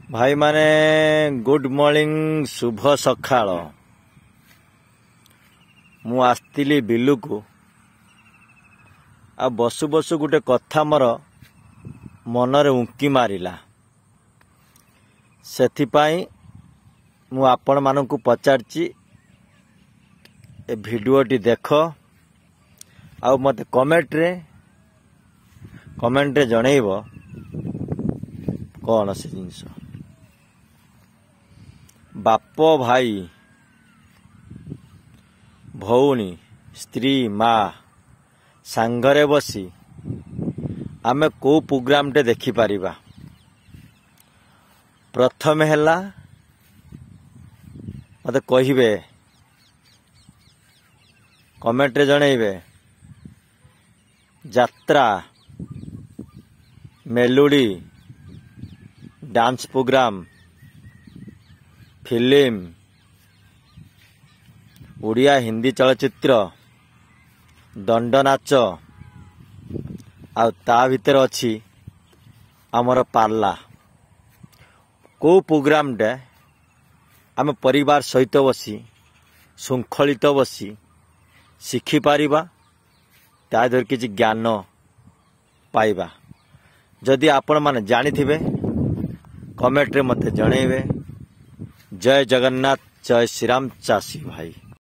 भाई माने good morning शुभ सकाळ। मु आस्तिली बिलु को आ बसु बसु गुटे कथा मोर मनरे उंकी मारिला। सेथिपाई मु आपण मानकु पचारची ए भिडियोटी देख आ मते कमेंट रे जणैब कौन से जिनस। बाप भाई भौणी स्त्री माँ सांगरे बसी आमे को प्रोग्राम टे देखि पारिबा। प्रथम हैला मते कहिबे कमेंट रे जणैबे यात्रा melody dance programme film Odia Hindi चलचित्र दंड नाच आ ता भीतर अच्छी आमर पार्ला को प्रोग्राम डे आम परिवार सहित बसी शृंखलित बसी शिखि पारिबा तादर किछि ज्ञान पाइबा। जदि आपण माने जानी थिबे कमेंट रे मते जणैबे। जय जगन्नाथ जय श्री राम चासी भाई।